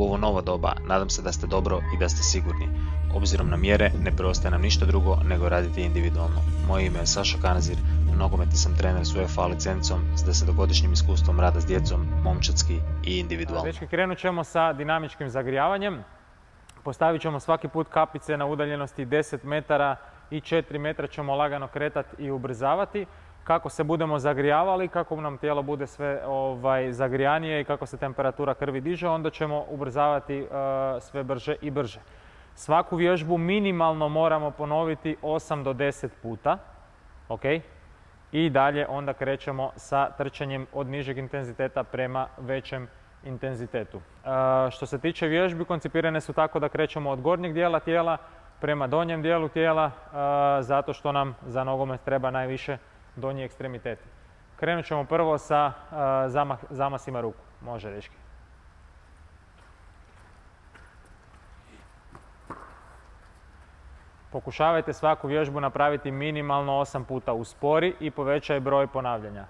U ovo novo doba nadam se da ste dobro i da ste sigurni. Obzirom na mjere, ne preostaje nam ništa drugo nego raditi individualno. Moje ime je Saša Kanazir, nogometni sam trener s UEFA licencom s 10-godišnjim iskustvom rada s djecom, momčadski i individualno. Dečki, krenut ćemo sa dinamičkim zagrijavanjem. Postavit ćemo svaki put kapice na udaljenosti 10 metara i 4 metra ćemo lagano kretati i ubrzavati. Kako se budemo zagrijavali, kako nam tijelo bude sve zagrijanije i kako se temperatura krvi diže, onda ćemo ubrzavati sve brže i brže. Svaku vježbu minimalno moramo ponoviti 8 do 10 puta. Okay? I dalje onda krećemo sa trčanjem od nižeg intenziteta prema većem intenzitetu. Što se tiče vježbi, koncipirane su tako da krećemo od gornjeg dijela tijela prema donjem dijelu tijela, zato što nam za nogomet treba najviše donji ekstremiteti. Krenut ćemo prvo sa zamasima ruku. Može, dečki. Pokušavajte svaku vježbu napraviti minimalno 8 puta. Uspori i povećaj broj ponavljanja.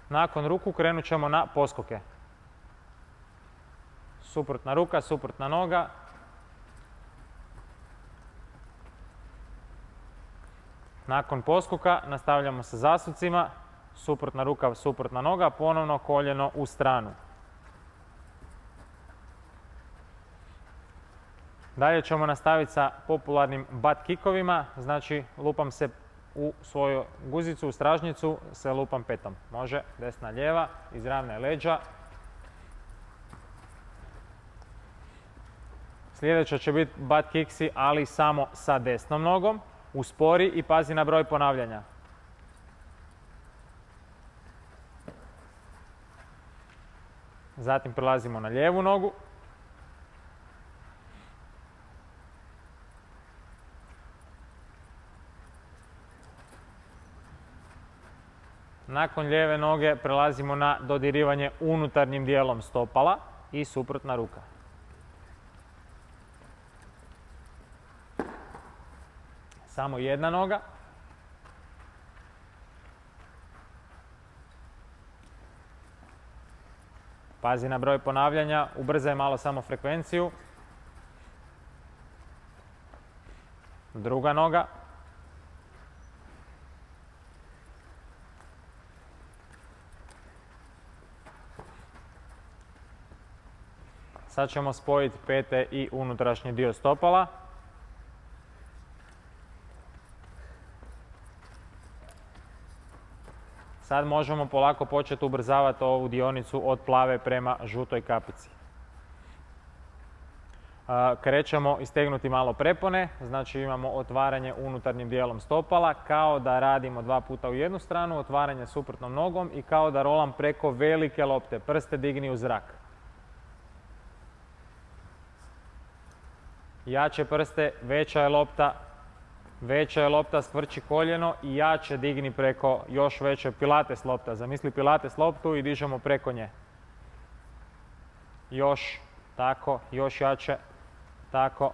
Nakon ruku krenut ćemo na poskoke. Suprotna ruka, suprotna noga. Nakon poskoka nastavljamo sa zasucima. Suprotna ruka, suprotna noga, ponovno koljeno u stranu. Dalje ćemo nastaviti sa popularnim butt kickovima, znači lupam se u svoju guzicu, u stražnjicu, se lupam petom. Može, desna, lijeva, izravnaj leđa. Sljedeća će biti butt kicksi, ali samo sa desnom nogom. Uspori i pazi na broj ponavljanja. Zatim prelazimo na lijevu nogu. Nakon lijeve noge prelazimo na dodirivanje unutarnjim dijelom stopala i suprotna ruka. Samo jedna noga. Pazi na broj ponavljanja, ubrzaj malo samo frekvenciju. Druga noga. Sad ćemo spojiti pete i unutrašnji dio stopala. Sad možemo polako početi ubrzavati ovu dionicu od plave prema žutoj kapici. Krećemo istegnuti malo prepone, znači imamo otvaranje unutarnjim dijelom stopala, kao da radimo 2 puta u jednu stranu, otvaranje suprotnom nogom i kao da rolam preko velike lopte, prste digni u zrak. Jače prste, veća je lopta, skvrči koljeno i jače digni preko još veće pilates lopta. Zamisli pilates loptu i dižemo preko nje. Još, tako, još jače, tako.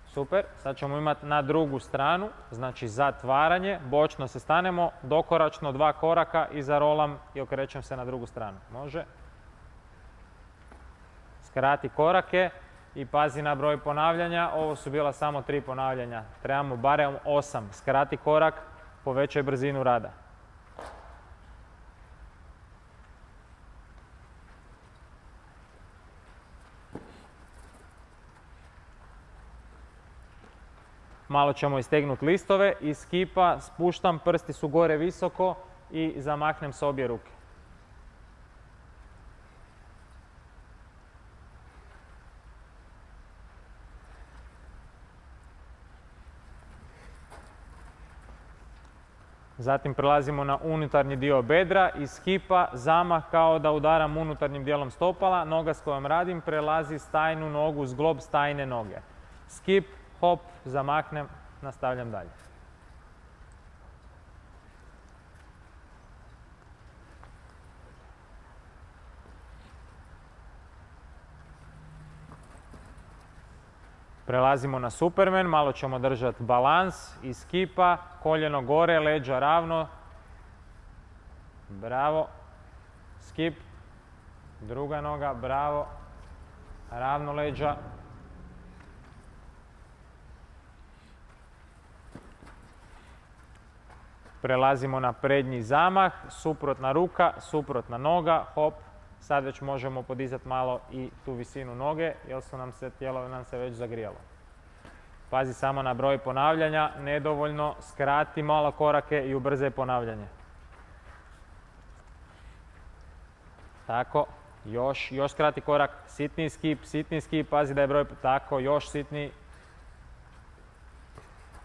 Super, sad ćemo imati na drugu stranu, znači zatvaranje, bočno se stanemo, dokoračno 2 koraka i zarolam i okrećem se na drugu stranu. Može. Skrati korake i pazi na broj ponavljanja. Ovo su bila samo 3 ponavljanja. Trebamo barem 8. Skrati korak, povećaj brzinu rada. Malo ćemo istegnuti listove, iz skipa spuštam, prsti su gore visoko i zamahnem s obje ruke. Zatim prelazimo na unutarnji dio bedra, iz skipa zamah kao da udaram unutarnjim dijelom stopala, noga s kojom radim prelazi stajnu nogu, zglob stajne noge. Skip, hop, zamahnem, nastavljam dalje. Prelazimo na Superman, malo ćemo držati balans i skipa, koljeno gore, leđa ravno. Bravo. Skip. Druga noga, bravo. Ravno leđa. Prelazimo na prednji zamah, suprotna ruka, suprotna noga, hop. Sad već možemo podizati malo i tu visinu noge, jer tijelo nam se već zagrijalo. Pazi samo na broj ponavljanja, nedovoljno, skrati malo korake i ubrzaj ponavljanje. Tako, još skrati korak, sitniji skip, pazi da je broj, tako, još sitniji.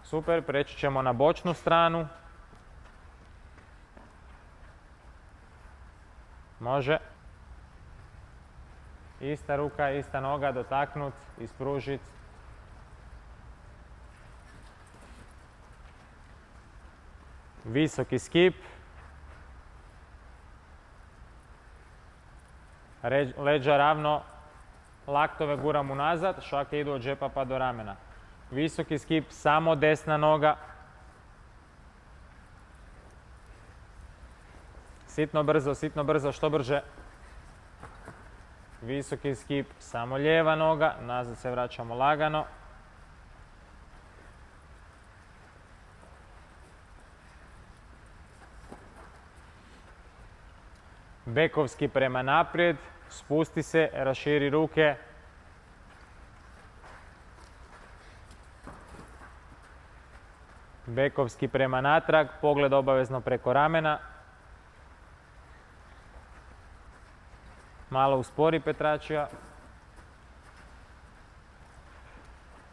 Super, preći ćemo na bočnu stranu. Može. Ista ruka, ista noga, dotaknut, ispružit. Visoki skip. Leđa ravno, laktove guram unazad, šake idu od džepa pa do ramena. Visoki skip, samo desna noga. Sitno brzo, što brže. Visoki skip, samo lijeva noga, nazad se vraćamo lagano. Bekovski prema naprijed, spusti se, raširi ruke. Bekovski prema natrag, pogled obavezno preko ramena. Malo uspori Petračija.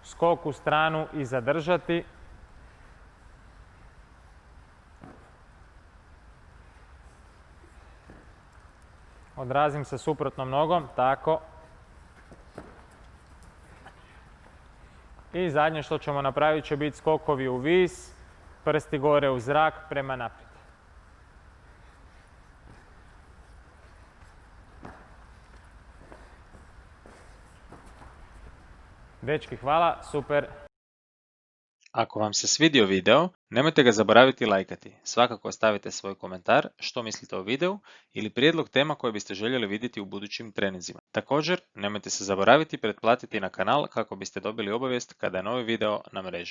Skok u stranu i zadržati. Odrazim se suprotnom nogom, tako. I zadnje što ćemo napraviti će biti skokovi u vis, prsti gore u zrak prema naprijed. Dečki, hvala, super. Ako vam se svidio video, nemojte ga zaboraviti lajkati. Svakako ostavite svoj komentar što mislite o videu ili prijedlog tema koje biste željeli vidjeti u budućim treninzima. Također, nemojte se zaboraviti pretplatiti na kanal kako biste dobili obavijest kada je novi video na mreži.